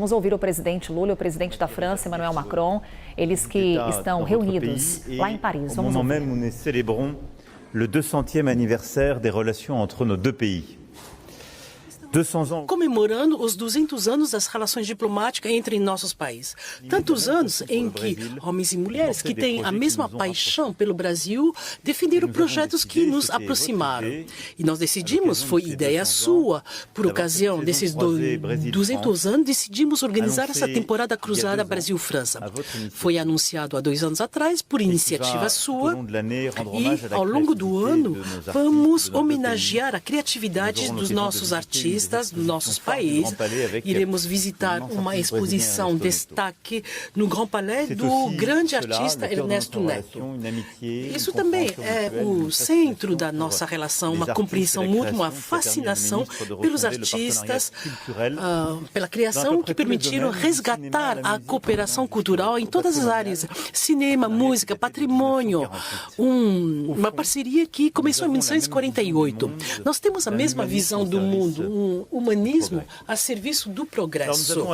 Vamos ouvir o presidente Lula e o presidente da França, Emmanuel Macron, eles que estão reunidos lá em Paris. Vamos ouvir. Au moment même où nous célébrons le 200e anniversaire des relations entre nos deux pays. Comemorando os 200 anos das relações diplomáticas entre nossos países. Tantos anos em que homens e mulheres que têm a mesma paixão pelo Brasil defenderam projetos que nos aproximaram. E nós decidimos, foi ideia sua, por ocasião desses 200 anos, decidimos organizar essa temporada cruzada Brasil-França. Foi anunciado há 2 anos atrás, por iniciativa sua, e ao longo do ano vamos homenagear a criatividade dos nossos artistas, dos nossos países. Iremos visitar uma exposição destaque no Grand Palais do grande artista Ernesto Neto. Isso também é o centro da nossa relação, uma compreensão mútua, uma fascinação pelos artistas, pela criação que permitiram resgatar a cooperação cultural em todas as áreas, cinema, música, patrimônio, uma parceria que começou em 1948. Nós temos a mesma visão do mundo, humanismo a serviço do progresso.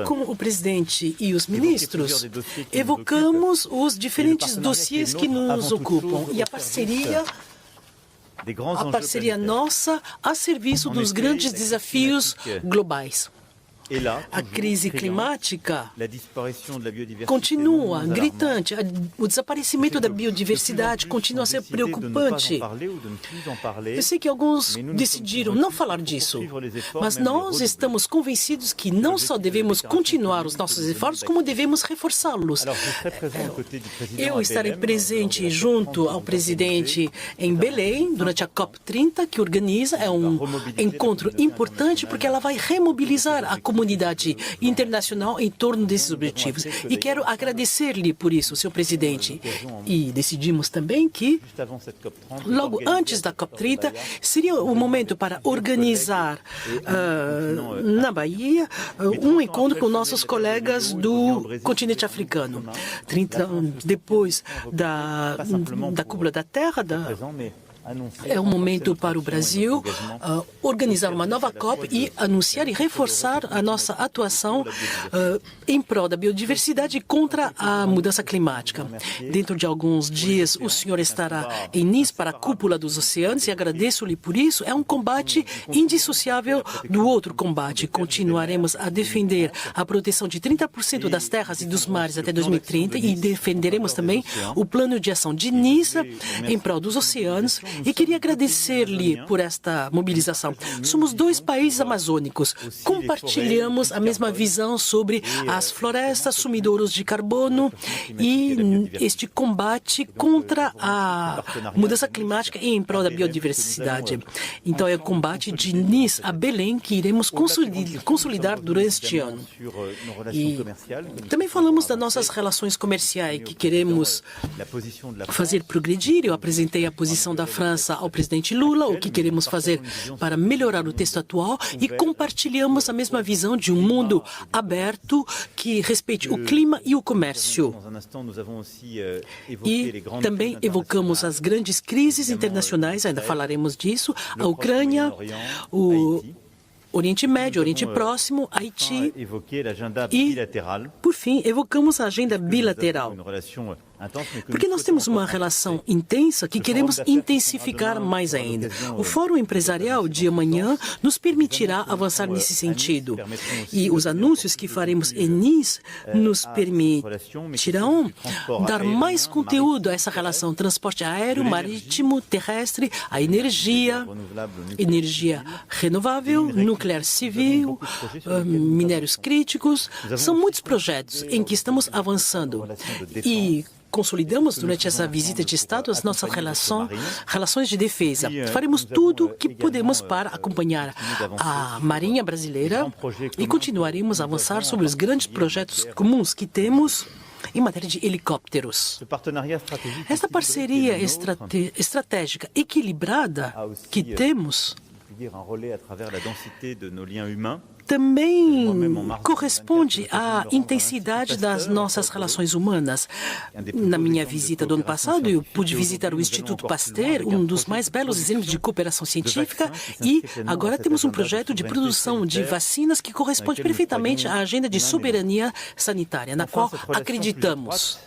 Com o presidente e os ministros, evocamos os diferentes dossiês que nos ocupam e a parceria nossa a serviço dos grandes desafios globais. A crise climática continua gritante, o desaparecimento da biodiversidade continua a ser preocupante. Eu sei que alguns decidiram não falar disso, mas nós estamos convencidos que não só devemos continuar os nossos esforços, como devemos reforçá-los. Eu estarei presente junto ao presidente em Belém, durante a COP30, que organiza, é um encontro importante, porque ela vai remobilizar a comunidade internacional em torno desses objetivos. E quero agradecer-lhe por isso, senhor presidente. E decidimos também que, logo antes da COP30, seria o momento para organizar na Bahia um encontro com nossos colegas do continente africano. 30 anos depois da Cúpula da Terra, é um momento para o Brasil organizar uma nova COP e anunciar e reforçar a nossa atuação em prol da biodiversidade e contra a mudança climática. Dentro de alguns dias, o senhor estará em Nice para a Cúpula dos Oceanos e agradeço-lhe por isso. É um combate indissociável do outro combate. Continuaremos a defender a proteção de 30% das terras e dos mares até 2030 e defenderemos também o plano de ação de Nice em prol dos oceanos. E queria agradecer-lhe por esta mobilização. Somos 2 países amazônicos. Compartilhamos a mesma visão sobre as florestas, sumidouros de carbono e este combate contra a mudança climática e em prol da biodiversidade. Então, é o combate de Nice a Belém que iremos consolidar durante este ano. E também falamos das nossas relações comerciais que queremos fazer progredir. Eu apresentei a posição da França ao presidente Lula, o que queremos fazer para melhorar o texto atual e compartilhamos a mesma visão de um mundo aberto que respeite o clima e o comércio. E também evocamos as grandes crises internacionais, ainda falaremos disso, a Ucrânia, o Oriente Médio, Oriente Próximo, Haiti e, por fim, evocamos a agenda bilateral. Porque nós temos uma relação intensa que queremos intensificar mais ainda. O Fórum Empresarial de amanhã nos permitirá avançar nesse sentido. E os anúncios que faremos em Nice nos permitirão dar mais conteúdo a essa relação. Transporte aéreo, marítimo, terrestre, a energia renovável, nuclear civil, minérios críticos. São muitos projetos em que estamos avançando. E consolidamos durante essa visita de Estado as nossas relações de defesa. Faremos tudo o que podemos para acompanhar a Marinha Brasileira e continuaremos a avançar sobre os grandes projetos comuns que temos em matéria de helicópteros. Esta parceria estratégica equilibrada que temos também corresponde à intensidade das nossas relações humanas. Na minha visita do ano passado, eu pude visitar o Instituto Pasteur, um dos mais belos exemplos de cooperação científica, e agora temos um projeto de produção de vacinas que corresponde perfeitamente à agenda de soberania sanitária, na qual acreditamos.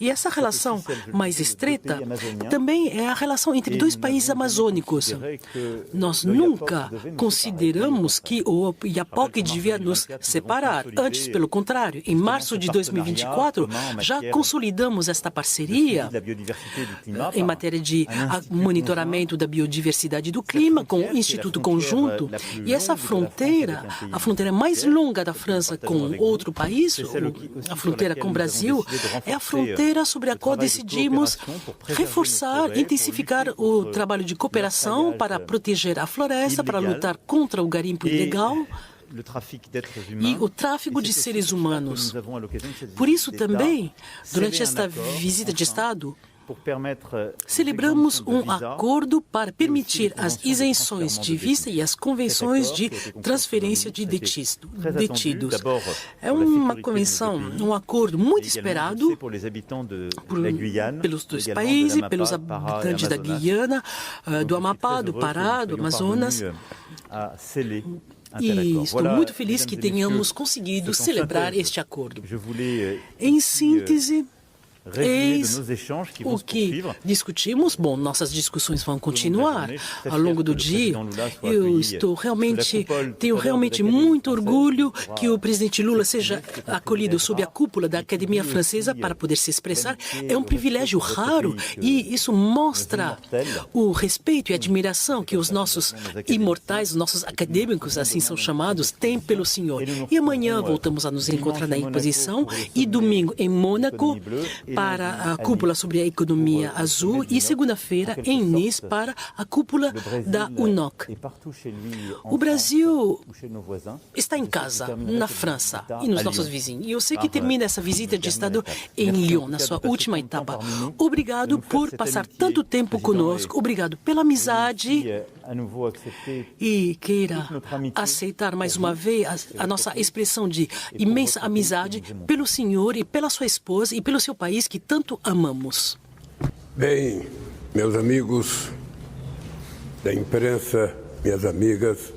E essa relação mais estreita também é a relação entre dois países amazônicos. Nós nunca consideramos que o Iapoque devia nos separar. Antes, pelo contrário, em março de 2024, já consolidamos esta parceria em matéria de monitoramento da biodiversidade do clima com o Instituto Conjunto. E essa fronteira, a fronteira mais longa da França com outro país, a fronteira com o Brasil, é a fronteira sobre a qual decidimos reforçar, intensificar o trabalho de cooperação para proteger a floresta, para lutar contra o garimpo ilegal e o tráfico de seres humanos. Por isso também, durante esta visita de Estado, celebramos um acordo para permitir as isenções de vista e as convenções de transferência de detidos. É uma convenção, um acordo muito esperado pelos dois países, pelos habitantes da Guiana, do Amapá, do Pará, do Amazonas. E estou muito feliz que tenhamos conseguido celebrar este acordo. Em síntese, eis o que discutimos. Bom, nossas discussões vão continuar ao longo do dia. Eu tenho realmente muito orgulho que o presidente Lula seja acolhido sob a cúpula da Academia Francesa para poder se expressar. É um privilégio raro e isso mostra o respeito e admiração que os nossos imortais, os nossos acadêmicos, assim são chamados, têm pelo senhor. E amanhã voltamos a nos encontrar na exposição e domingo em Mônaco para a cúpula sobre a economia azul e segunda-feira em Nice para a cúpula da UNOC. O Brasil está em casa, na França e nos nossos vizinhos. E eu sei que termina essa visita de Estado em Lyon, na sua última etapa. Obrigado por passar tanto tempo conosco, obrigado pela amizade e queira aceitar mais uma vez a nossa expressão de imensa amizade pelo senhor e pela sua esposa e pelo seu país que tanto amamos. Bem, meus amigos da imprensa, minhas amigas,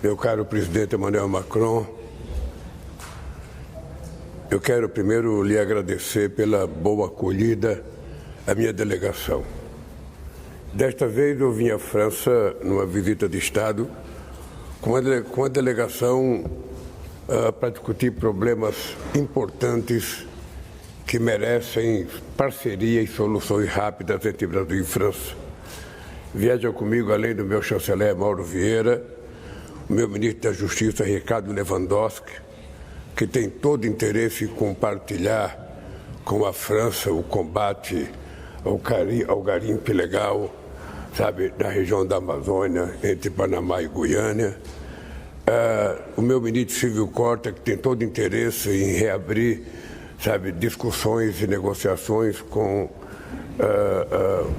meu caro presidente Emmanuel Macron, eu quero primeiro lhe agradecer pela boa acolhida à minha delegação. Desta vez eu vim à França numa visita de Estado com a delegação para discutir problemas importantes que merecem parceria e soluções rápidas entre Brasil e França. Viaja comigo, além do meu chanceler Mauro Vieira, o meu ministro da Justiça Ricardo Lewandowski, que tem todo interesse em compartilhar com a França o combate ao garimpo ilegal, sabe, na região da Amazônia, entre Panamá e Guiana. O meu ministro Silvio Corta, que tem todo interesse em reabrir, sabe, discussões e negociações com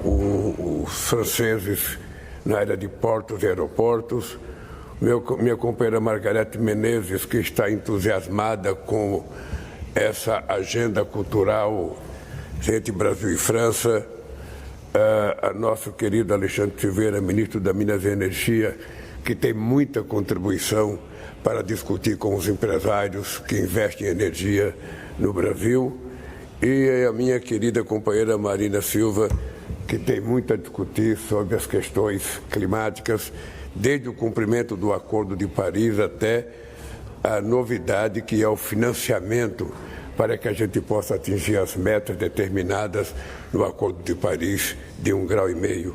os franceses na área de portos e aeroportos. Minha companheira Margarete Menezes, que está entusiasmada com essa agenda cultural entre Brasil e França. Nosso querido Alexandre Silveira, ministro da Minas e Energia, que tem muita contribuição para discutir com os empresários que investem em energia no Brasil, e a minha querida companheira Marina Silva, que tem muito a discutir sobre as questões climáticas, desde o cumprimento do Acordo de Paris até a novidade que é o financiamento para que a gente possa atingir as metas determinadas no Acordo de Paris de 1,5 graus.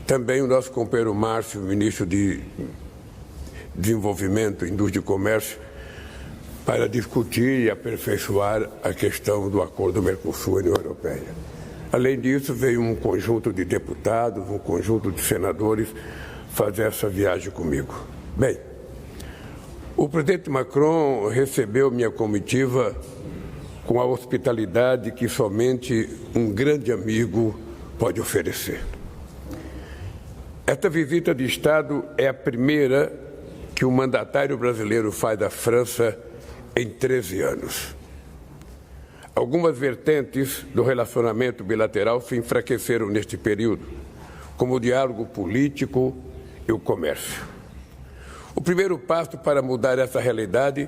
Também o nosso companheiro Márcio, ministro de Desenvolvimento, Indústria e Comércio, para discutir e aperfeiçoar a questão do acordo Mercosul-União Europeia. Além disso, veio um conjunto de deputados, um conjunto de senadores fazer essa viagem comigo. Bem, o presidente Macron recebeu minha comitiva com a hospitalidade que somente um grande amigo pode oferecer. Esta visita de Estado é a primeira que um mandatário brasileiro faz à França em 13 anos. Algumas vertentes do relacionamento bilateral se enfraqueceram neste período, como o diálogo político e o comércio. O primeiro passo para mudar essa realidade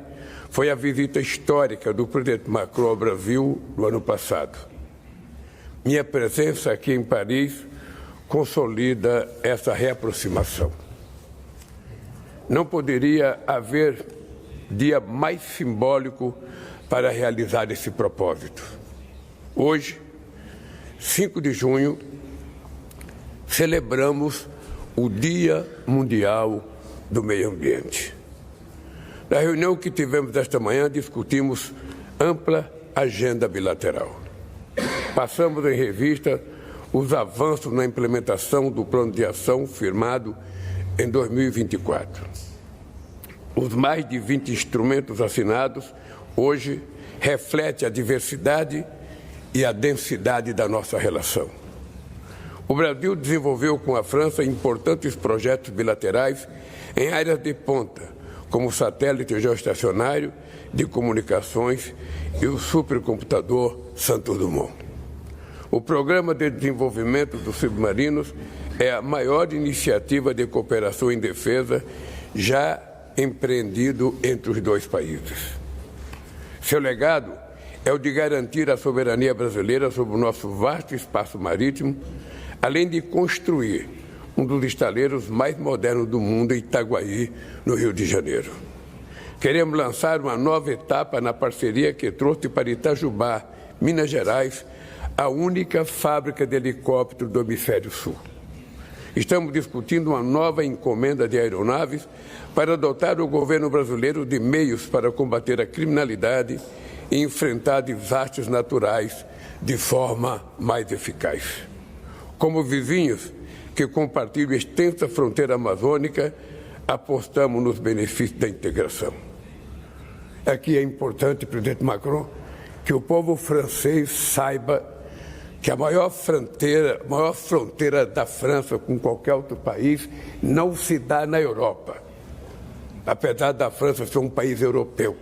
foi a visita histórica do presidente Macron ao Brasil no ano passado. Minha presença aqui em Paris consolida essa reaproximação. Não poderia haver dia mais simbólico para realizar esse propósito. Hoje, 5 de junho, celebramos o Dia Mundial do Meio Ambiente. Na reunião que tivemos esta manhã, discutimos ampla agenda bilateral. Passamos em revista os avanços na implementação do plano de ação firmado em 2024. Os mais de 20 instrumentos assinados hoje refletem a diversidade e a densidade da nossa relação. O Brasil desenvolveu com a França importantes projetos bilaterais em áreas de ponta, como o satélite geoestacionário de comunicações e o supercomputador Santos Dumont. O Programa de Desenvolvimento dos Submarinos é a maior iniciativa de cooperação em defesa já empreendido entre os dois países. Seu legado é o de garantir a soberania brasileira sobre o nosso vasto espaço marítimo, além de construir um dos estaleiros mais modernos do mundo em Itaguaí, no Rio de Janeiro. Queremos lançar uma nova etapa na parceria que trouxe para Itajubá, Minas Gerais, a única fábrica de helicóptero do Hemisfério Sul. Estamos discutindo uma nova encomenda de aeronaves para dotar o governo brasileiro de meios para combater a criminalidade e enfrentar desastres naturais de forma mais eficaz. Como vizinhos que compartilham extensa fronteira amazônica, apostamos nos benefícios da integração. Aqui é importante, presidente Macron, que o povo francês saiba que a maior fronteira da França com qualquer outro país não se dá na Europa. Apesar da França ser um país europeu,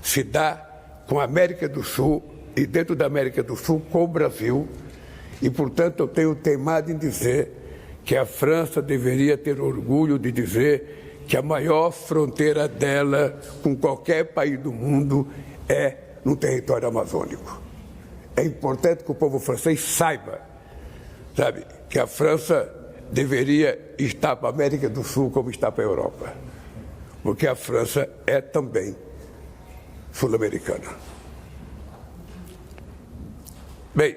se dá com a América do Sul e dentro da América do Sul com o Brasil. E, portanto, eu tenho teimado em dizer que a França deveria ter orgulho de dizer que a maior fronteira dela com qualquer país do mundo é no território amazônico. É importante que o povo francês saiba, que a França deveria estar para a América do Sul como está para a Europa, porque a França é também sul-americana. Bem,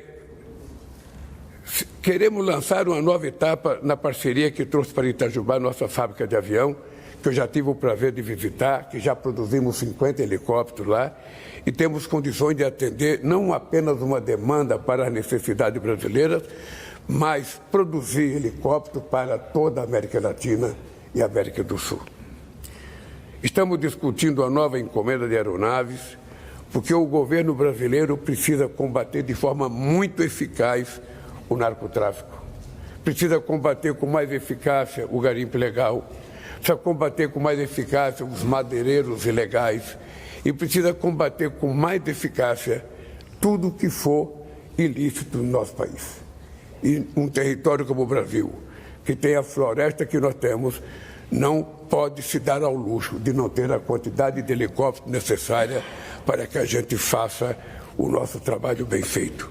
queremos lançar uma nova etapa na parceria que trouxe para Itajubá nossa fábrica de avião, que eu já tive o prazer de visitar, que já produzimos 50 helicópteros lá, e temos condições de atender não apenas uma demanda para as necessidades brasileiras, mas produzir helicópteros para toda a América Latina e América do Sul. Estamos discutindo a nova encomenda de aeronaves, porque o governo brasileiro precisa combater de forma muito eficaz o narcotráfico. Precisa combater com mais eficácia o garimpo ilegal, precisa combater com mais eficácia os madeireiros ilegais e precisa combater com mais eficácia tudo que for ilícito no nosso país. E um território como o Brasil, que tem a floresta que nós temos, não pode se dar ao luxo de não ter a quantidade de helicópteros necessária para que a gente faça o nosso trabalho bem feito.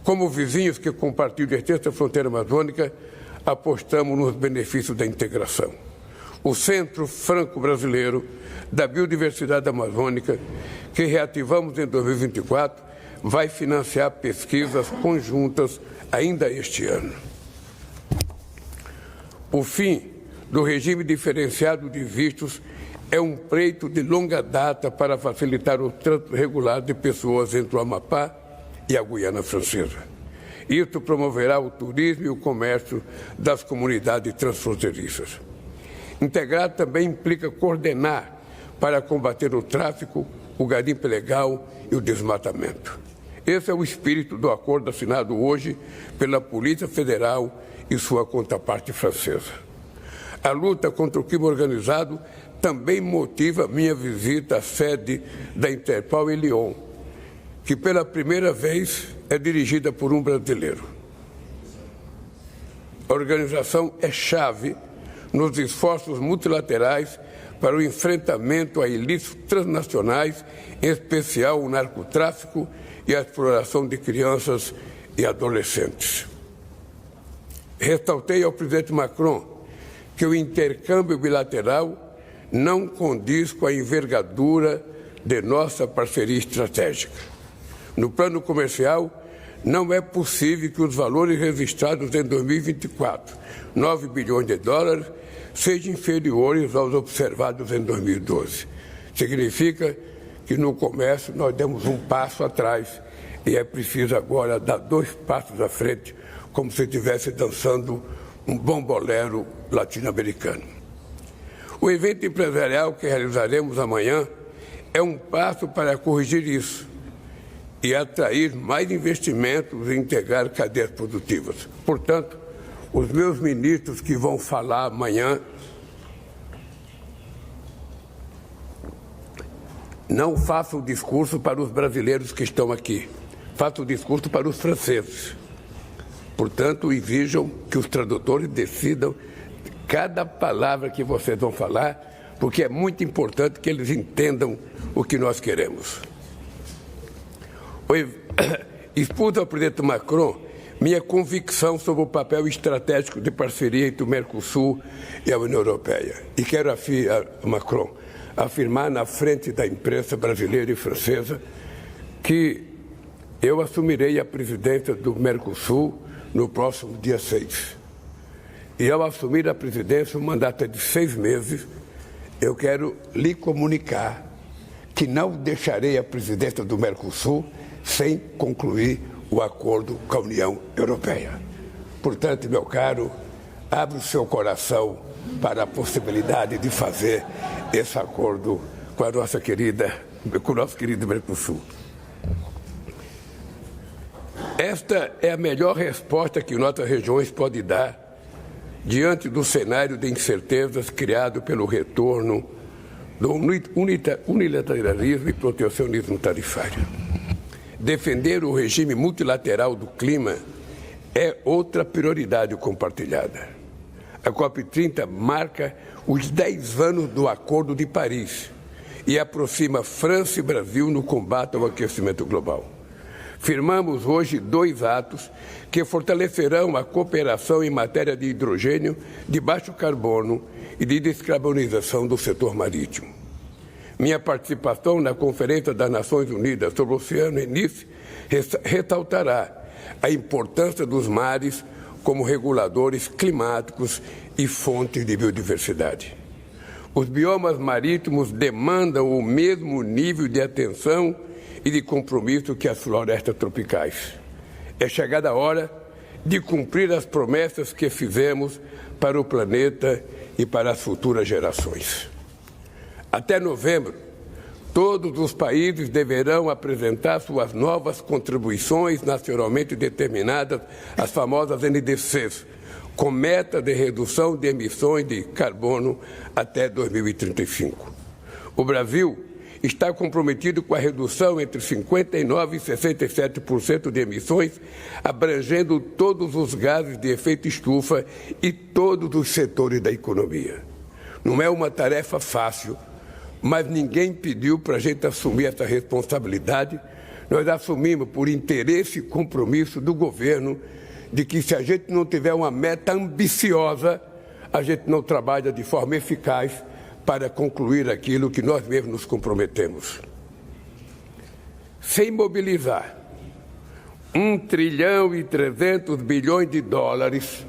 Como vizinhos que compartilham a extensa fronteira amazônica, apostamos nos benefícios da integração. O Centro Franco-Brasileiro da Biodiversidade Amazônica, que reativamos em 2024, vai financiar pesquisas conjuntas ainda este ano. O fim do regime diferenciado de vistos é um pleito de longa data para facilitar o trânsito regular de pessoas entre o Amapá e a Guiana Francesa. Isso promoverá o turismo e o comércio das comunidades transfronteiriças. Integrar também implica coordenar para combater o tráfico, o garimpo ilegal e o desmatamento. Esse é o espírito do acordo assinado hoje pela Polícia Federal e sua contraparte francesa. A luta contra o crime organizado também motiva minha visita à sede da Interpol em Lyon, que pela primeira vez é dirigida por um brasileiro. A organização é chave nos esforços multilaterais para o enfrentamento a ilícitos transnacionais, em especial o narcotráfico e a exploração de crianças e adolescentes. Ressaltei ao presidente Macron que o intercâmbio bilateral não condiz com a envergadura de nossa parceria estratégica. No plano comercial, não é possível que os valores registrados em 2024, 9 bilhões de dólares, sejam inferiores aos observados em 2012. Significa que no comércio nós demos um passo atrás e é preciso agora dar 2 passos à frente, como se estivesse dançando um bom bolero latino-americano. O evento empresarial que realizaremos amanhã é um passo para corrigir isso e atrair mais investimentos e integrar cadeias produtivas. Portanto, os meus ministros que vão falar amanhã não façam o discurso para os brasileiros que estão aqui, façam o discurso para os franceses. Portanto, exijam que os tradutores decidam cada palavra que vocês vão falar, porque é muito importante que eles entendam o que nós queremos. Expus ao presidente Macron minha convicção sobre o papel estratégico de parceria entre o Mercosul e a União Europeia. E quero, Macron, afirmar na frente da imprensa brasileira e francesa que eu assumirei a presidência do Mercosul no próximo dia 6. E ao assumir a presidência, um mandato de 6 meses, eu quero lhe comunicar que não deixarei a presidência do Mercosul sem concluir o acordo com a União Europeia. Portanto, meu caro, abre o seu coração para a possibilidade de fazer esse acordo com o nosso querido Mercosul. Esta é a melhor resposta que nossas regiões podem dar diante do cenário de incertezas criado pelo retorno do unilateralismo e protecionismo tarifário. Defender o regime multilateral do clima é outra prioridade compartilhada. A COP30 marca os 10 anos do Acordo de Paris e aproxima França e Brasil no combate ao aquecimento global. Firmamos hoje 2 atos que fortalecerão a cooperação em matéria de hidrogênio de baixo carbono e de descarbonização do setor marítimo. Minha participação na Conferência das Nações Unidas sobre o Oceano em Nice ressaltará a importância dos mares como reguladores climáticos e fontes de biodiversidade. Os biomas marítimos demandam o mesmo nível de atenção e de compromisso que as florestas tropicais. É chegada a hora de cumprir as promessas que fizemos para o planeta e para as futuras gerações. Até novembro, todos os países deverão apresentar suas novas contribuições nacionalmente determinadas, as famosas NDCs, com meta de redução de emissões de carbono até 2035. O Brasil está comprometido com a redução entre 59% e 67% de emissões, abrangendo todos os gases de efeito estufa e todos os setores da economia. Não é uma tarefa fácil, mas ninguém pediu para a gente assumir essa responsabilidade. Nós assumimos por interesse e compromisso do governo de que, se a gente não tiver uma meta ambiciosa, a gente não trabalha de forma eficaz para concluir aquilo que nós mesmos nos comprometemos. Sem mobilizar 1,3 trilhão de dólares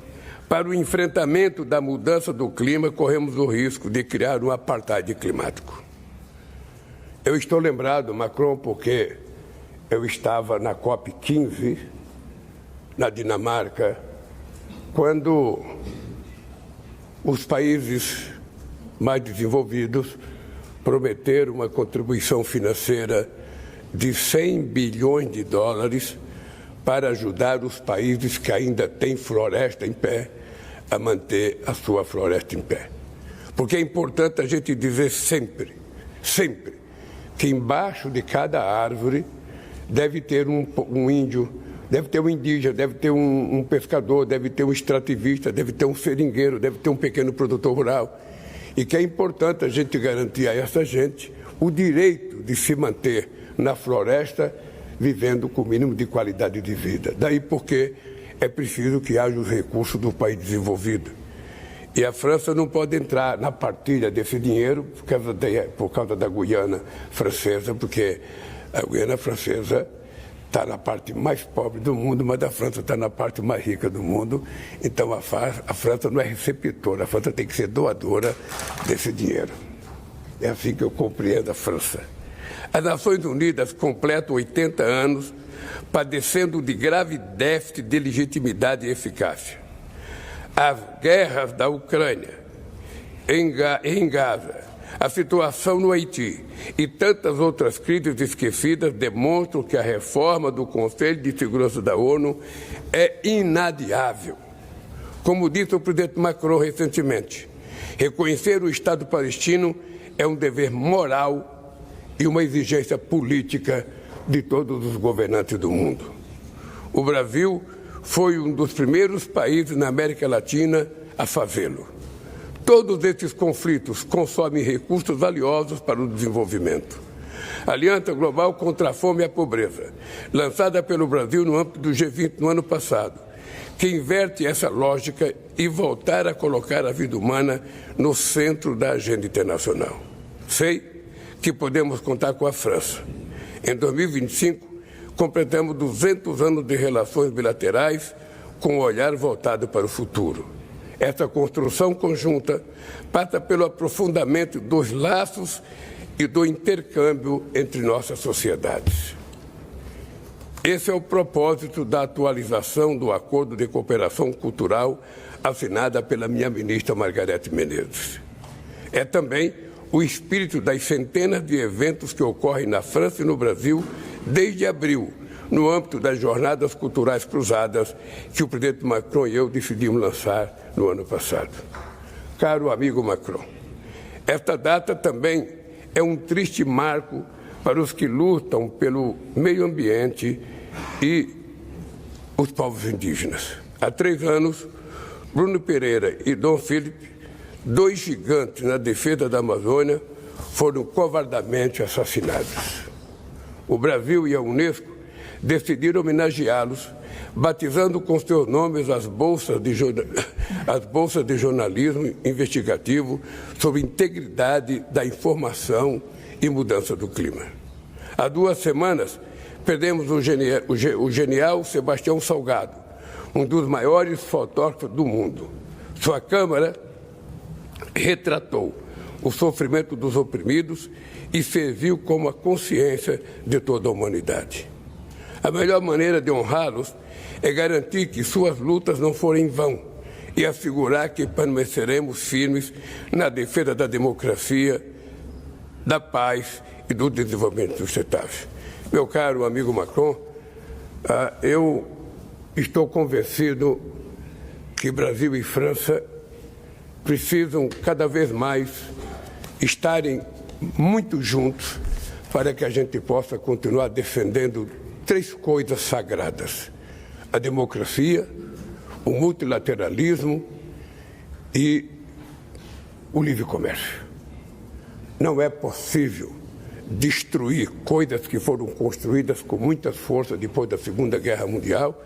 para o enfrentamento da mudança do clima, corremos o risco de criar um apartheid climático. Eu estou lembrado, Macron, porque eu estava na COP15, na Dinamarca, quando os países mais desenvolvidos prometeram uma contribuição financeira de 100 bilhões de dólares para ajudar os países que ainda têm floresta em pé a manter a sua floresta em pé. Porque é importante a gente dizer sempre, que embaixo de cada árvore deve ter um índio, deve ter um indígena, deve ter um pescador, deve ter um extrativista, deve ter um seringueiro, deve ter um pequeno produtor rural. E que é importante a gente garantir a essa gente o direito de se manter na floresta, vivendo com o mínimo de qualidade de vida. Daí porque é preciso que haja os recursos do país desenvolvido. E a França não pode entrar na partilha desse dinheiro por causa da Guiana Francesa, porque a Guiana Francesa está na parte mais pobre do mundo, mas a França está na parte mais rica do mundo. Então a França não é receptora, a França tem que ser doadora desse dinheiro. É assim que eu compreendo a França. As Nações Unidas completam 80 anos padecendo de grave déficit de legitimidade e eficácia. As guerras da Ucrânia, em Gaza, a situação no Haiti e tantas outras crises esquecidas demonstram que a reforma do Conselho de Segurança da ONU é inadiável. Como disse o presidente Macron recentemente, reconhecer o Estado palestino é um dever moral e uma exigência política de todos os governantes do mundo. O Brasil foi um dos primeiros países na América Latina a fazê-lo. Todos esses conflitos consomem recursos valiosos para o desenvolvimento. A Aliança Global contra a Fome e a Pobreza, lançada pelo Brasil no âmbito do G20 no ano passado, que inverte essa lógica e voltar a colocar a vida humana no centro da agenda internacional. Sei que podemos contar com a França. Em 2025, completamos 200 anos de relações bilaterais com o olhar voltado para o futuro. Essa construção conjunta passa pelo aprofundamento dos laços e do intercâmbio entre nossas sociedades. Esse é o propósito da atualização do Acordo de Cooperação Cultural assinada pela minha ministra Margarete Menezes. É também o espírito das centenas de eventos que ocorrem na França e no Brasil desde abril, no âmbito das Jornadas Culturais Cruzadas que o presidente Macron e eu decidimos lançar no ano passado. Caro amigo Macron, esta data também é um triste marco para os que lutam pelo meio ambiente e os povos indígenas. Há 3 anos, Bruno Pereira e Dom Philippe, 2 gigantes na defesa da Amazônia, foram covardemente assassinados. O Brasil e a Unesco decidiram homenageá-los, batizando com seus nomes as bolsas de jornalismo investigativo sobre integridade da informação e mudança do clima. Há 2 semanas, perdemos o genial Sebastião Salgado, um dos maiores fotógrafos do mundo. Sua câmera retratou o sofrimento dos oprimidos e serviu como a consciência de toda a humanidade. A melhor maneira de honrá-los é garantir que suas lutas não forem em vão e assegurar que permaneceremos firmes na defesa da democracia, da paz e do desenvolvimento sustentável. Meu caro amigo Macron, eu estou convencido que Brasil e França precisam cada vez mais estarem muito juntos para que a gente possa continuar defendendo 3 coisas sagradas: a democracia, o multilateralismo e o livre comércio. Não é possível destruir coisas que foram construídas com muita força depois da Segunda Guerra Mundial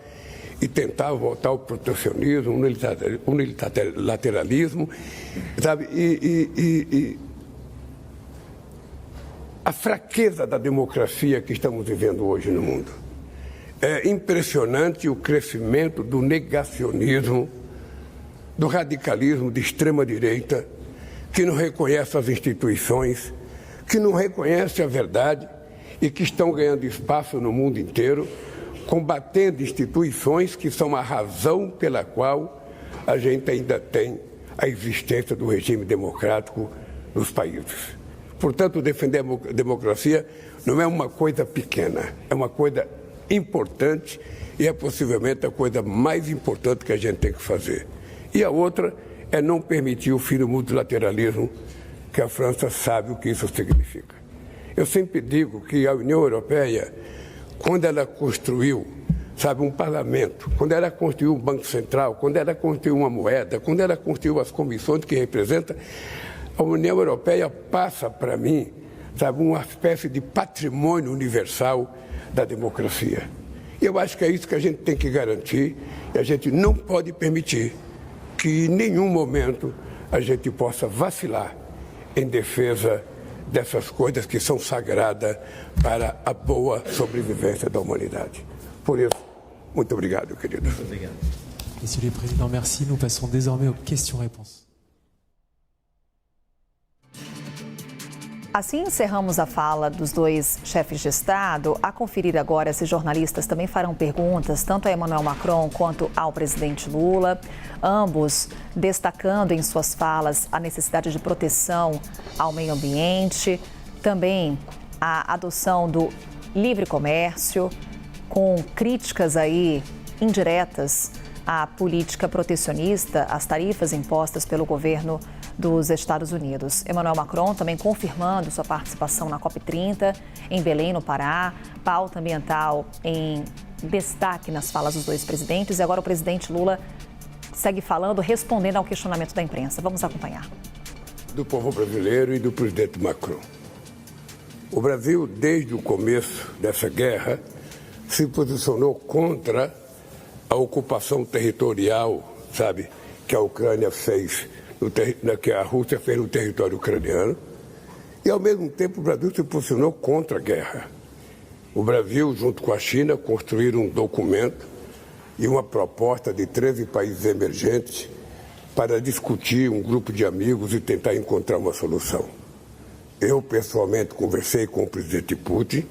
e tentar voltar ao protecionismo, unilateralismo, sabe? A fraqueza da democracia que estamos vivendo hoje no mundo. É impressionante o crescimento do negacionismo, do radicalismo de extrema-direita, que não reconhece as instituições, que não reconhece a verdade e que estão ganhando espaço no mundo inteiro, combatendo instituições que são a razão pela qual a gente ainda tem a existência do regime democrático nos países. Portanto, defender a democracia não é uma coisa pequena, é uma coisa importante e é possivelmente a coisa mais importante que a gente tem que fazer. E a outra é não permitir o fim do multilateralismo, que a França sabe o que isso significa. Eu sempre digo que a União Europeia, quando ela construiu, um parlamento, quando ela construiu um banco central, quando ela construiu uma moeda, quando ela construiu as comissões que representa, a União Europeia passa para mim, uma espécie de patrimônio universal da democracia. E eu acho que é isso que a gente tem que garantir, e a gente não pode permitir que em nenhum momento a gente possa vacilar em defesa dessas coisas que são sagradas para a boa sobrevivência da humanidade. Por isso, muito obrigado, querido. Obrigado. Messieurs les présidents, merci. Nous passons désormais aux questions-réponses. Assim encerramos a fala dos dois chefes de Estado. A conferir agora se jornalistas também farão perguntas, tanto a Emmanuel Macron quanto ao presidente Lula. Ambos destacando em suas falas a necessidade de proteção ao meio ambiente, também a adoção do livre comércio, com críticas aí indiretas à política protecionista, às tarifas impostas pelo governo dos Estados Unidos. Emmanuel Macron também confirmando sua participação na COP30 em Belém, no Pará, pauta ambiental em destaque nas falas dos dois presidentes. E agora o presidente Lula segue falando, respondendo ao questionamento da imprensa. Vamos acompanhar. Do povo brasileiro e do presidente Macron. O Brasil, desde o começo dessa guerra, se posicionou contra a ocupação territorial, que a Ucrânia fez, que a Rússia fez no território ucraniano. E, ao mesmo tempo, o Brasil se posicionou contra a guerra. O Brasil, junto com a China, construíram um documento e uma proposta de 13 países emergentes para discutir um grupo de amigos e tentar encontrar uma solução. Eu, pessoalmente, conversei com o presidente Putin,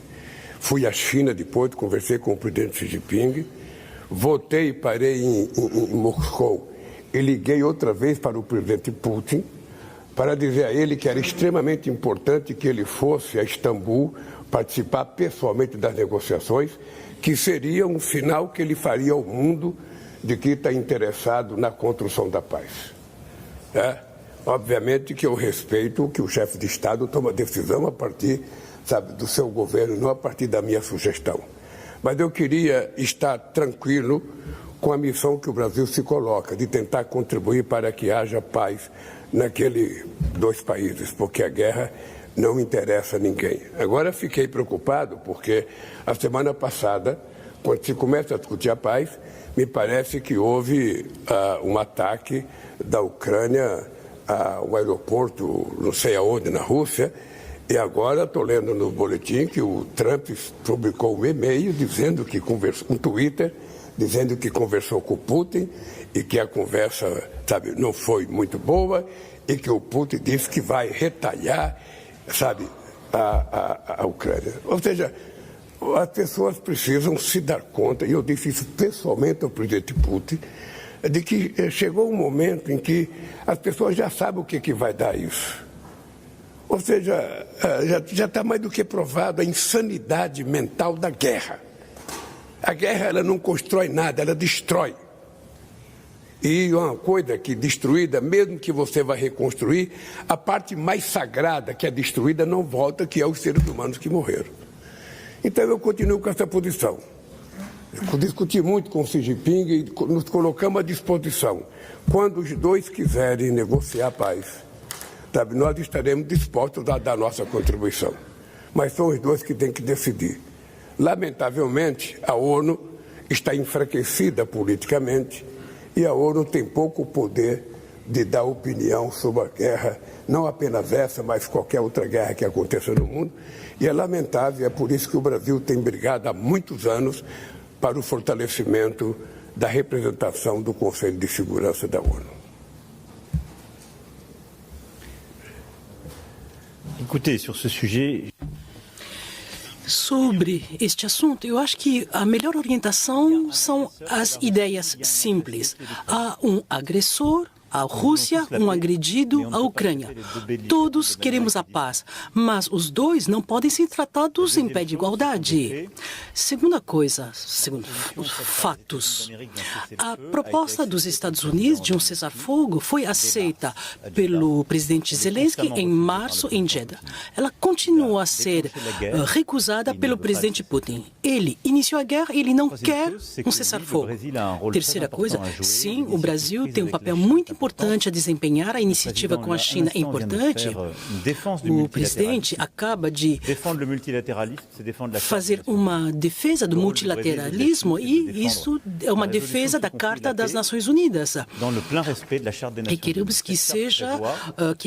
fui à China depois, conversei com o presidente Xi Jinping, voltei e parei em Moscou e liguei outra vez para o presidente Putin para dizer a ele que era extremamente importante que ele fosse a Istambul participar pessoalmente das negociações, que seria um sinal que ele faria ao mundo de que está interessado na construção da paz. Obviamente que eu respeito que o chefe de Estado toma decisão a partir, do seu governo, não a partir da minha sugestão. Mas eu queria estar tranquilo com a missão que o Brasil se coloca, de tentar contribuir para que haja paz naqueles dois países, porque a guerra não interessa a ninguém. Agora fiquei preocupado porque a semana passada, quando se começa a discutir a paz, me parece que houve um ataque da Ucrânia ao aeroporto, não sei aonde, na Rússia, e agora estou lendo no boletim que o Trump publicou um e-mail dizendo que conversou, um Twitter, dizendo que conversou com o Putin e que a conversa, não foi muito boa e que o Putin disse que vai retalhar, a Ucrânia. Ou seja, as pessoas precisam se dar conta, e eu disse isso pessoalmente ao presidente Putin, de que chegou um momento em que as pessoas já sabem o que vai dar isso. Ou seja, já está mais do que provado a insanidade mental da guerra. A guerra, ela não constrói nada, ela destrói. E uma coisa que destruída, mesmo que você vá reconstruir, a parte mais sagrada que é destruída não volta, que é os seres humanos que morreram. Então eu continuo com essa posição. Eu discuti muito com o Xi Jinping e nos colocamos à disposição. Quando os dois quiserem negociar a paz, nós estaremos dispostos a dar nossa contribuição. Mas são os dois que têm que decidir. Lamentavelmente, a ONU está enfraquecida politicamente e a ONU tem pouco poder de dar opinião sobre a guerra, não apenas essa, mas qualquer outra guerra que aconteça no mundo. E é lamentável, é por isso que o Brasil tem brigado há muitos anos para o fortalecimento da representação do Conselho de Segurança da ONU. Écoutez, sur ce sujet... Sobre este assunto, eu acho que a melhor orientação são as ideias simples. Há um agressor, a Rússia, um agredido, a Ucrânia. Todos queremos a paz, mas os dois não podem ser tratados em pé de igualdade. Segunda coisa, segundo os fatos, a proposta dos Estados Unidos de um cessar-fogo foi aceita pelo presidente Zelensky em março em Jeddah. Ela continua a ser recusada pelo presidente Putin. Ele iniciou a guerra e ele não quer um cessar-fogo. Terceira coisa, sim, o Brasil tem um papel muito importante a desempenhar. A iniciativa com a China é importante. O presidente acaba de fazer uma defesa do multilateralismo e isso é uma defesa da Carta das Nações Unidas. E queremos que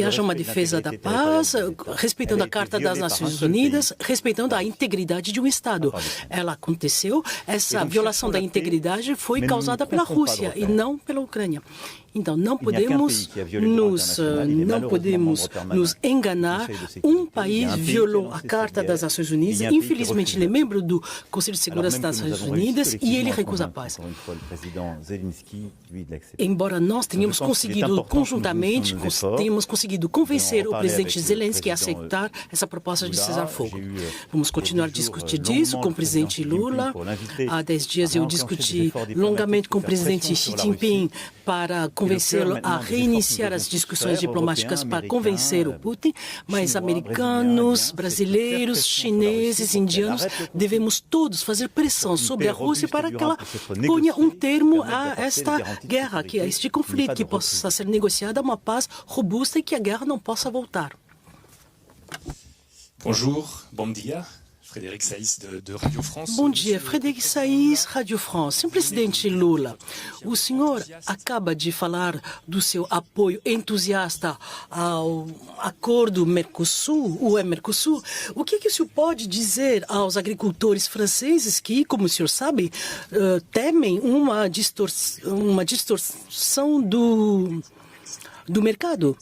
haja uma defesa da paz, respeitando a Carta das Nações Unidas, respeitando a integridade de um Estado. Ela aconteceu, essa violação da integridade foi causada pela Rússia e não pela Ucrânia. Então, não podemos nos enganar. Um país violou a Carta das Nações Unidas. Infelizmente, ele é membro do Conselho de Segurança das Nações Unidas e ele recusa a paz. Embora nós tenhamos conseguido conjuntamente, tenhamos conseguido convencer o presidente Zelensky a aceitar essa proposta de cessar-fogo. Vamos continuar a discutir disso com o presidente Lula. Há 10 dias eu discuti longamente com o presidente Xi Jinping para convencê-lo a reiniciar as discussões diplomáticas para convencer o Putin, mas americanos, brasileiros, chineses, indianos, devemos todos fazer pressão sobre a Rússia para que ela ponha um termo a esta guerra, a este conflito, que possa ser negociada uma paz robusta e que a guerra não possa voltar. Bonjour, bom dia. Frédéric Saïs, de Radio France. Bom dia, Frédéric Saïs, Rádio France. Senhor presidente Lula, o senhor acaba de falar do seu apoio entusiasta ao acordo Mercosul, UE-Mercosul. O que o senhor pode dizer aos agricultores franceses que, como o senhor sabe, temem uma distorção do mercado?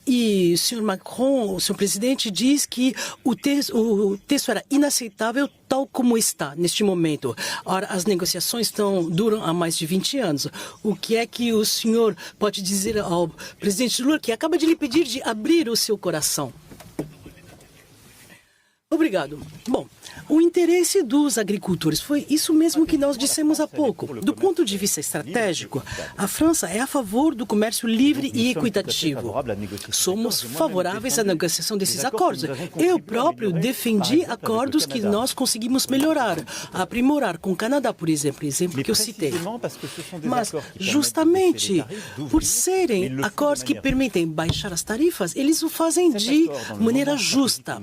E o senhor Macron, o senhor presidente, diz que o texto era inaceitável tal como está neste momento. Ora, as negociações duram há mais de 20 anos. O que é que o senhor pode dizer ao presidente Lula, que acaba de lhe pedir de abrir o seu coração? Obrigado. Bom, o interesse dos agricultores foi isso mesmo que nós dissemos há pouco. Do ponto de vista estratégico, a França é a favor do comércio livre e equitativo. Somos favoráveis à negociação desses acordos. Eu próprio defendi acordos que nós conseguimos melhorar, aprimorar com o Canadá, por exemplo, exemplo que eu citei. Mas, justamente por serem acordos que permitem baixar as tarifas, eles o fazem de maneira justa.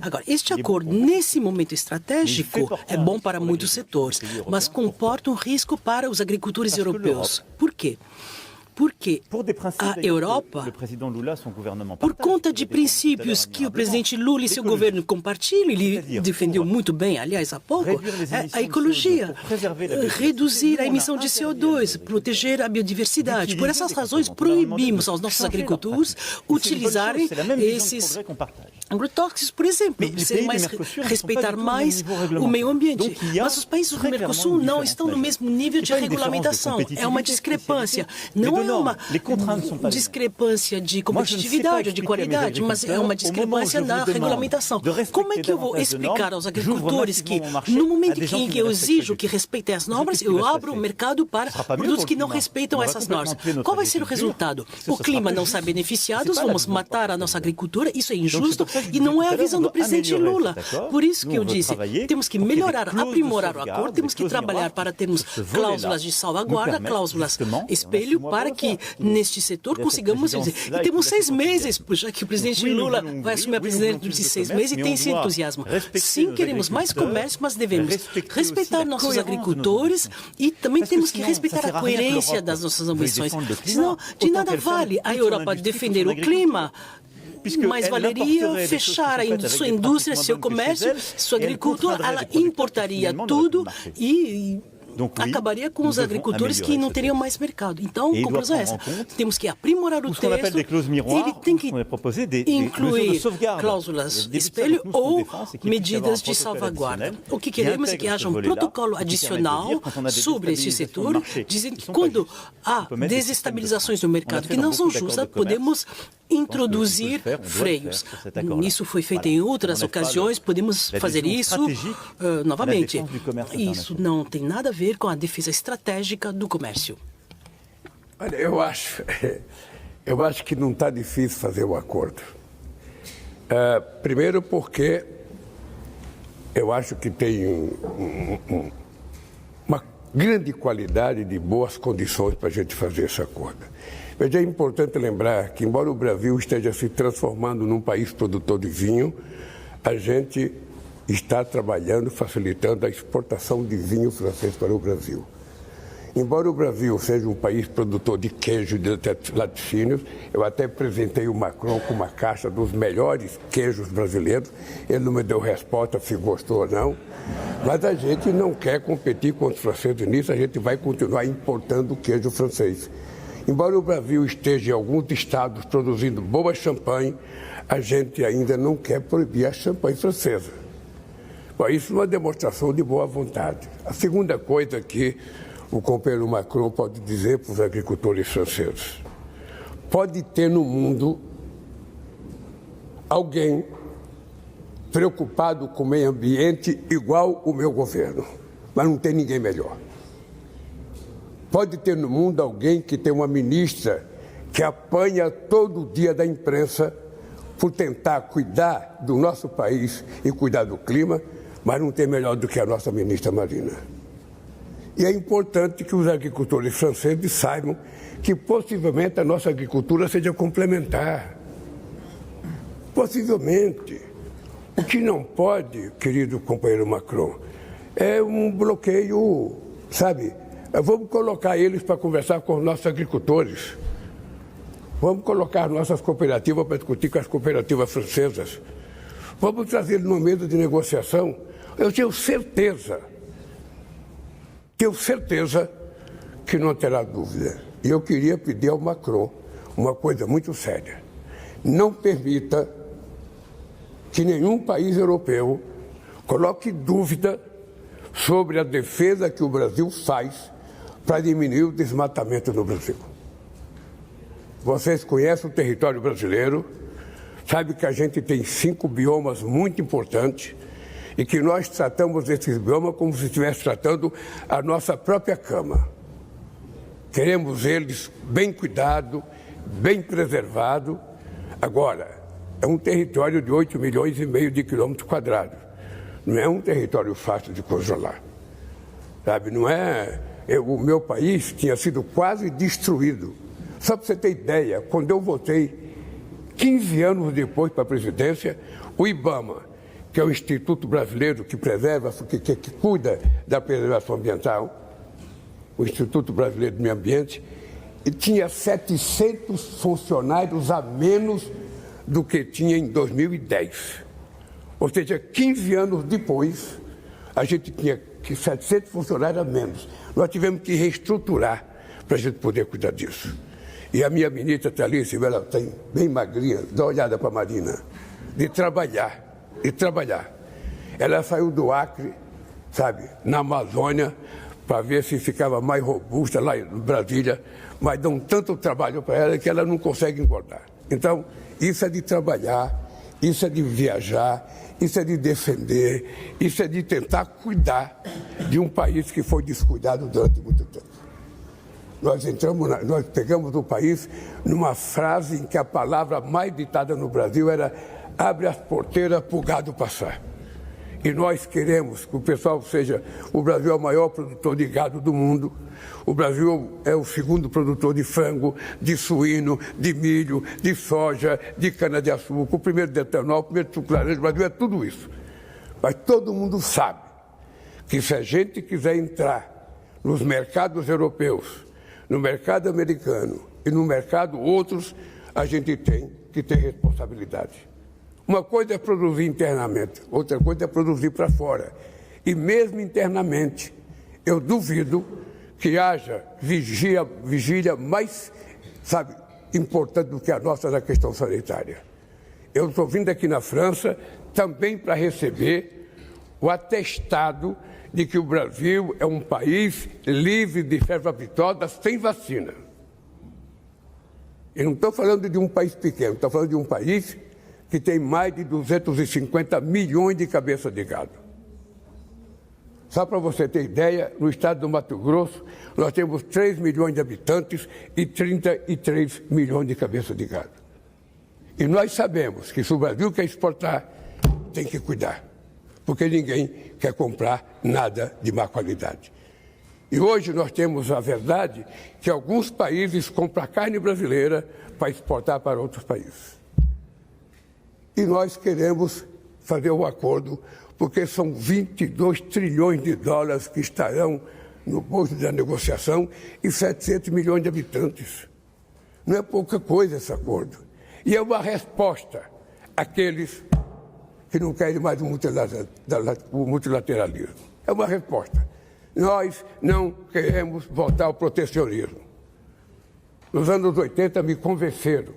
Agora, este acordo, nesse momento estratégico, é bom para muitos setores, mas comporta um risco para os agricultores europeus. Por quê? Porque a Europa, por conta de princípios que o presidente Lula e seu governo compartilham, ele defendeu muito bem, aliás, há pouco, a ecologia, reduzir a emissão de CO2, proteger a biodiversidade. Por essas razões, proibimos aos nossos agricultores utilizarem esses agrotóxicos, por exemplo, respeitar mais o meio ambiente. Mas os países do Mercosul não estão no mesmo nível de regulamentação. É uma discrepância. Não é uma discrepância de competitividade ou de qualidade, mas é uma discrepância na regulamentação. Como é que eu vou explicar aos agricultores que, no momento em que eu exijo que respeitem as normas, eu abro o mercado para produtos que não respeitam essas normas? Qual vai ser o resultado? O clima não sai beneficiado, vamos matar a nossa agricultura, isso é injusto e não é a visão do presidente Lula. Por isso que eu disse, temos que melhorar, aprimorar o acordo, temos que trabalhar para termos cláusulas de salvaguarda, cláusulas espelho, para que neste setor consigamos dizer. E temos 6 meses, já que o presidente Lula vai assumir a presidência de 6 meses e tem esse entusiasmo. Sim, queremos mais comércio, mas devemos respeitar nossos agricultores e também temos que respeitar a coerência das nossas ambições. Senão, de nada vale a Europa defender o clima, mas valeria fechar a sua indústria, seu comércio, sua agricultura, ela importaria tudo e acabaria com os agricultores que não teriam mais mercado. Então, a conclusão é essa. Temos que aprimorar o texto. Ele tem que incluir cláusulas espelho ou medidas de salvaguarda. O que queremos é que haja um protocolo adicional sobre esse setor, dizendo que quando há desestabilizações no mercado que não são justas, podemos introduzir freios. Isso foi feito em outras ocasiões, podemos fazer isso novamente. Isso não tem nada a ver com a defesa estratégica do comércio. Olha, eu acho que não está difícil fazer o acordo. Primeiro porque eu acho que tem uma grande qualidade de boas condições para a gente fazer esse acordo. Mas é importante lembrar que, embora o Brasil esteja se transformando num país produtor de vinho, a gente está trabalhando, facilitando a exportação de vinho francês para o Brasil. Embora o Brasil seja um país produtor de queijo e de laticínios, eu até apresentei o Macron com uma caixa dos melhores queijos brasileiros. Ele não me deu resposta se gostou ou não. Mas a gente não quer competir com os franceses nisso, a gente vai continuar importando queijo francês. Embora o Brasil esteja em alguns estados produzindo boa champanhe, a gente ainda não quer proibir a champanhe francesa. Bom, isso é uma demonstração de boa vontade. A segunda coisa que o companheiro Macron pode dizer para os agricultores franceses: pode ter no mundo alguém preocupado com o meio ambiente igual o meu governo, mas não tem ninguém melhor. Pode ter no mundo alguém que tem uma ministra que apanha todo dia da imprensa por tentar cuidar do nosso país e cuidar do clima, mas não tem melhor do que a nossa ministra Marina. E é importante que os agricultores franceses saibam que possivelmente a nossa agricultura seja complementar. Possivelmente. O que não pode, querido companheiro Macron, é um bloqueio, sabe? Vamos colocar eles para conversar com os nossos agricultores. Vamos colocar nossas cooperativas para discutir com as cooperativas francesas. Vamos trazer eles numa mesa de negociação. Eu tenho certeza que não terá dúvida. E eu queria pedir ao Macron uma coisa muito séria. Não permita que nenhum país europeu coloque dúvida sobre a defesa que o Brasil faz para diminuir o desmatamento no Brasil. Vocês conhecem o território brasileiro, sabem que a gente tem 5 biomas muito importantes e que nós tratamos esses biomas como se estivesse tratando a nossa própria cama. Queremos eles bem cuidados, bem preservados. Agora, é um território de 8,5 milhões de quilômetros quadrados. Não é um território fácil de controlar. Sabe, não é... O meu país tinha sido quase destruído. Só para você ter ideia, quando eu votei, 15 anos depois para a presidência, o IBAMA, que é o Instituto Brasileiro que preserva, que cuida da preservação ambiental, o Instituto Brasileiro do Meio Ambiente, e tinha 700 funcionários a menos do que tinha em 2010. Ou seja, 15 anos depois, a gente tinha 700 funcionários a menos. Nós tivemos que reestruturar para a gente poder cuidar disso. E a minha ministra Thalícia, ela está bem magrinha, dá uma olhada para a Marina, de trabalhar. Ela saiu do Acre, sabe, na Amazônia, para ver se ficava mais robusta lá em Brasília, mas dão tanto trabalho para ela que ela não consegue engordar. Então, isso é de trabalhar, isso é de viajar, isso é de defender, isso é de tentar cuidar de um país que foi descuidado durante muito tempo. Nós pegamos o país numa frase em que a palavra mais ditada no Brasil era: abre as porteiras para o gado passar. E nós queremos que o pessoal seja... O Brasil é o maior produtor de gado do mundo. O Brasil é o segundo produtor de frango, de suíno, de milho, de soja, de cana-de-açúcar. O primeiro de etanol, o primeiro de suco laranja. O Brasil é tudo isso. Mas todo mundo sabe que se a gente quiser entrar nos mercados europeus, no mercado americano e no mercado outros, a gente tem que ter responsabilidade. Uma coisa é produzir internamente, outra coisa é produzir para fora. E mesmo internamente, eu duvido que haja vigília mais, sabe, importante do que a nossa na questão sanitária. Eu estou vindo aqui na França também para receber o atestado de que o Brasil é um país livre de febre aftosa sem vacina. E não estou falando de um país pequeno, estou falando de um país que tem mais de 250 milhões de cabeças de gado. Só para você ter ideia, no estado do Mato Grosso, nós temos 3 milhões de habitantes e 33 milhões de cabeças de gado. E nós sabemos que se o Brasil quer exportar, tem que cuidar, porque ninguém quer comprar nada de má qualidade. E hoje nós temos a verdade que alguns países compram carne brasileira para exportar para outros países. E nós queremos fazer um acordo, porque são 22 trilhões de dólares que estarão no bolso da negociação e 700 milhões de habitantes. Não é pouca coisa esse acordo. E é uma resposta àqueles que não querem mais o multilateralismo. É uma resposta. Nós não queremos voltar ao protecionismo. Nos anos 80 me convenceram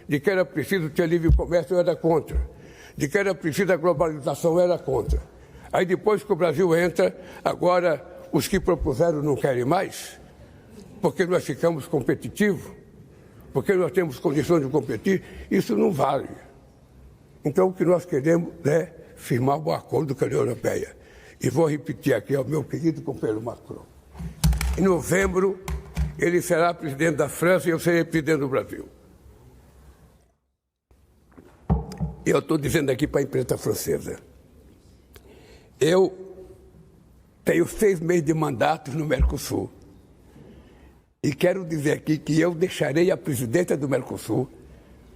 de que era preciso ter livre comércio, eu era contra. De que era preciso a globalização, eu era contra. Aí depois que o Brasil entra, agora os que propuseram não querem mais, porque nós ficamos competitivos, porque nós temos condições de competir, isso não vale. Então o que nós queremos é firmar um acordo com a União Europeia. E vou repetir aqui ao meu querido companheiro Macron. Em novembro, ele será presidente da França e eu serei presidente do Brasil. Eu estou dizendo aqui para a imprensa francesa. Eu tenho 6 meses de mandato no Mercosul. E quero dizer aqui que eu deixarei a presidência do Mercosul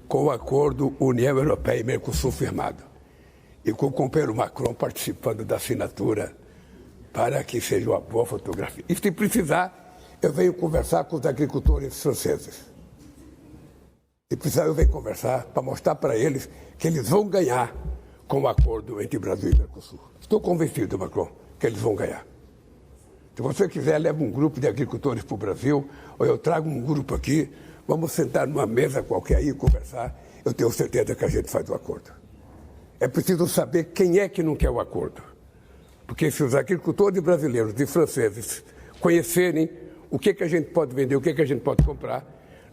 com o acordo União Europeia e Mercosul firmado. E com o companheiro Macron participando da assinatura para que seja uma boa fotografia. E se precisar, eu venho conversar com os agricultores franceses. Se precisar, eu venho conversar para mostrar para eles que eles vão ganhar com o acordo entre Brasil e Mercosul. Estou convencido, Macron, que eles vão ganhar. Se você quiser, leva um grupo de agricultores para o Brasil, ou eu trago um grupo aqui, vamos sentar numa mesa qualquer aí e conversar. Eu tenho certeza que a gente faz o acordo. É preciso saber quem é que não quer o acordo. Porque se os agricultores brasileiros e franceses conhecerem o que a gente pode vender, o que a gente pode comprar,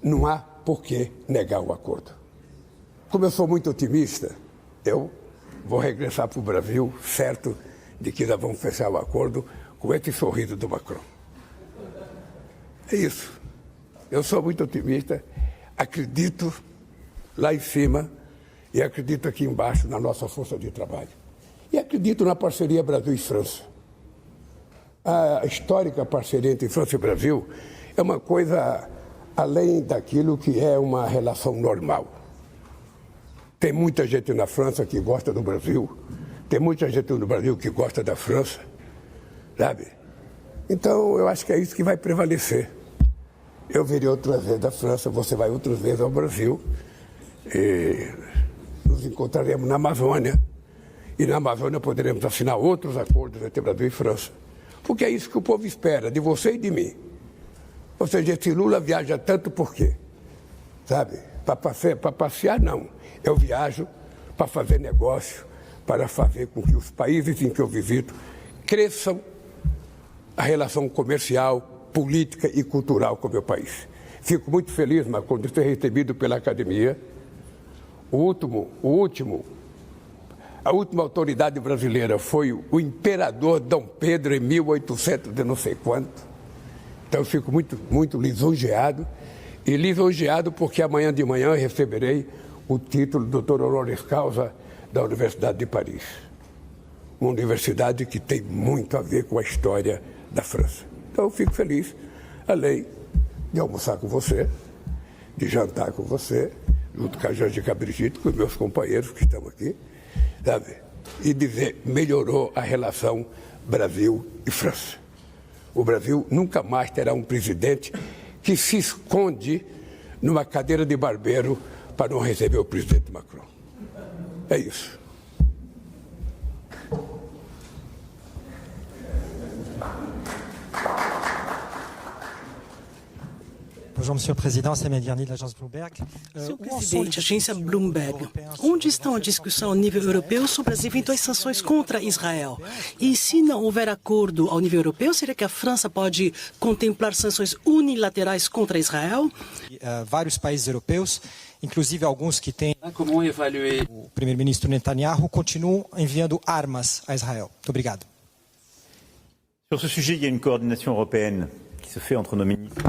não há por que negar o acordo. Como eu sou muito otimista, eu vou regressar para o Brasil, certo de que nós vamos fechar o acordo com esse sorriso do Macron. É isso. Eu sou muito otimista, acredito lá em cima e acredito aqui embaixo na nossa força de trabalho. E acredito na parceria Brasil e França. A histórica parceria entre França e Brasil é uma coisa além daquilo que é uma relação normal. Tem muita gente na França que gosta do Brasil, tem muita gente no Brasil que gosta da França, sabe? Então, eu acho que é isso que vai prevalecer. Eu virei outras vezes da França, você vai outras vezes ao Brasil, e nos encontraremos na Amazônia, e na Amazônia poderemos assinar outros acordos entre Brasil e França. Porque é isso que o povo espera, de você e de mim. Ou seja, esse Lula viaja tanto por quê? Sabe? Para passear, não. Eu viajo para fazer negócio, para fazer com que os países em que eu visito cresçam a relação comercial, política e cultural com o meu país. Fico muito feliz, mas quando ser recebido pela academia, a última autoridade brasileira foi o imperador Dom Pedro em 1800 e não sei quanto. Então eu fico muito lisonjeado, e lisonjeado porque amanhã de manhã eu receberei o título de doutor honoris causa da Universidade de Paris. Uma universidade que tem muito a ver com a história da França. Então eu fico feliz, além de almoçar com você, de jantar com você, junto com a Jândica Brigitte, com os meus companheiros que estão aqui, sabe? E dizer, melhorou a relação Brasil e França. O Brasil nunca mais terá um presidente que se esconde numa cadeira de barbeiro para não receber o presidente Macron. É isso. Bonjour, Monsieur le Président, c'est Mediani de l'agence Bloomberg. Senhor presidente, agência Bloomberg, onde estão a discussão a nível europeu sobre as eventuais sanções contra Israel? E se não houver acordo ao nível europeu, será que a França pode contemplar sanções unilaterais contra Israel? Vários países europeus, inclusive alguns que têm... Comment évaluer... O primeiro-ministro Netanyahu continuam enviando armas a Israel. Muito obrigado. Sur ce sujet, il y a une coordination européenne qui se fait entre nos ministres.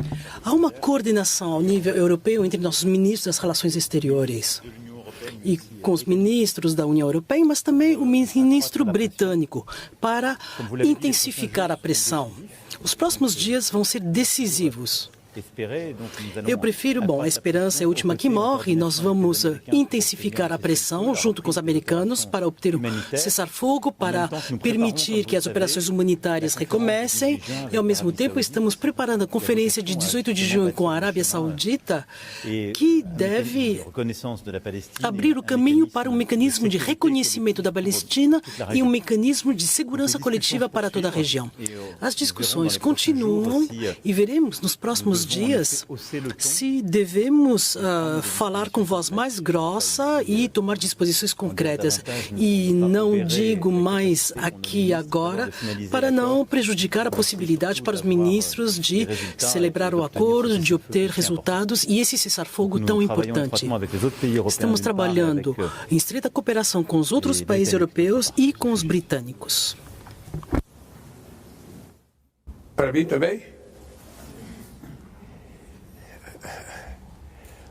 Há uma coordenação ao nível europeu entre nossos ministros das relações exteriores e com os ministros da União Europeia, mas também o ministro britânico, para intensificar a pressão. Os próximos dias vão ser decisivos. Eu prefiro, a esperança é a última que morre, nós vamos intensificar a pressão junto com os americanos para obter o cessar-fogo, para permitir que as operações humanitárias recomecem e, ao mesmo tempo, estamos preparando a conferência de 18 de junho com a Arábia Saudita, que deve abrir o caminho para um mecanismo de reconhecimento da Palestina e um mecanismo de segurança coletiva para toda a região. As discussões continuam e veremos nos próximos dias se devemos falar com voz mais grossa e tomar disposições concretas. E não digo mais aqui agora para não prejudicar a possibilidade para os ministros de celebrar o acordo, de obter resultados e esse cessar-fogo tão importante. Estamos trabalhando em estreita cooperação com os outros países europeus e com os britânicos. Para mim também?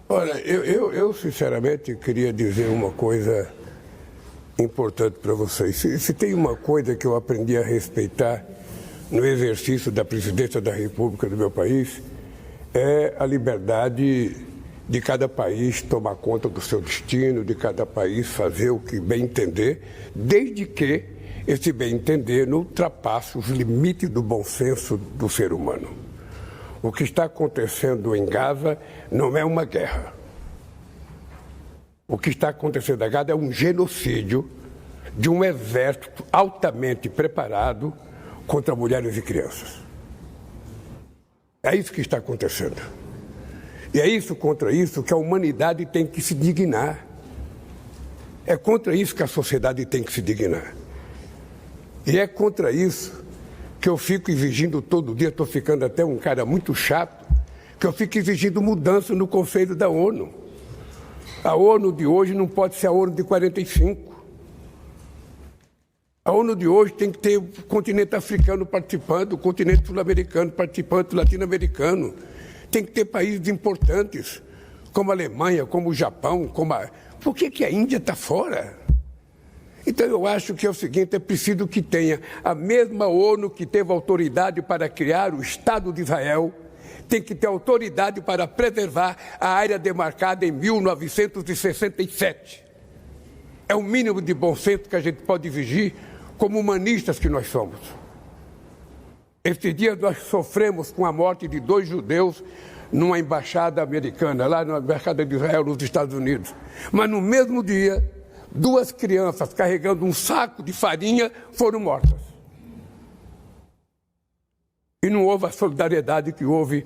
Olha, eu sinceramente queria dizer uma coisa importante para vocês. Se tem uma coisa que eu aprendi a respeitar no exercício da presidência da República do meu país, é a liberdade de cada país tomar conta do seu destino, de cada país fazer o que bem entender, desde que esse bem entender não ultrapasse os limites do bom senso do ser humano. O que está acontecendo em Gaza não é uma guerra. O que está acontecendo em Gaza é um genocídio de um exército altamente preparado contra mulheres e crianças. É isso que está acontecendo. E é isso contra isso que a humanidade tem que se dignar. É contra isso que a sociedade tem que se dignar. E é contra isso que eu fico exigindo todo dia, estou ficando até um cara muito chato, que eu fico exigindo mudança no Conselho da ONU. A ONU de hoje não pode ser a ONU de 45. A ONU de hoje tem que ter o continente africano participando, o continente sul-americano participando, o latino-americano. Tem que ter países importantes, como a Alemanha, como o Japão, Por que a Índia está fora? Então eu acho que é o seguinte, é preciso que tenha a mesma ONU que teve autoridade para criar o Estado de Israel, tem que ter autoridade para preservar a área demarcada em 1967. É o mínimo de bom senso que a gente pode exigir como humanistas que nós somos. Esses dias nós sofremos com a morte de 2 judeus numa embaixada americana, lá na embaixada de Israel nos Estados Unidos. Mas no mesmo dia, 2 crianças carregando um saco de farinha foram mortas. E não houve a solidariedade que houve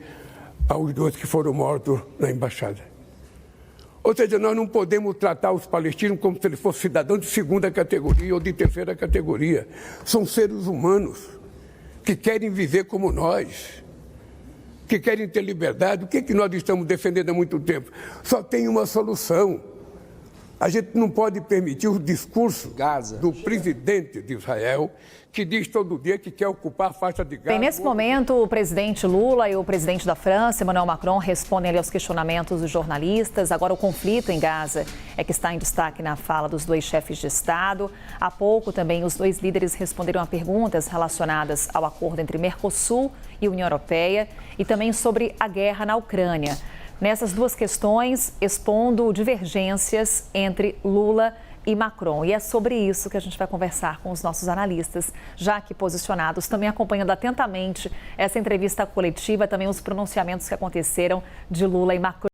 aos 2 que foram mortos na embaixada. Ou seja, nós não podemos tratar os palestinos como se eles fossem cidadãos de 2ª categoria ou de 3ª categoria. São seres humanos que querem viver como nós, que querem ter liberdade. O que é que nós estamos defendendo há muito tempo? Só tem uma solução. A gente não pode permitir o discurso do presidente de Israel, que diz todo dia que quer ocupar a faixa de Gaza. Bem, nesse momento, o presidente Lula e o presidente da França, Emmanuel Macron, respondem ali aos questionamentos dos jornalistas. Agora, o conflito em Gaza é que está em destaque na fala dos 2 chefes de Estado. Há pouco, também, os 2 líderes responderam a perguntas relacionadas ao acordo entre Mercosul e União Europeia e também sobre a guerra na Ucrânia. Nessas 2 questões, expondo divergências entre Lula e Macron. E é sobre isso que a gente vai conversar com os nossos analistas, já aqui posicionados, também acompanhando atentamente essa entrevista coletiva, também os pronunciamentos que aconteceram de Lula e Macron.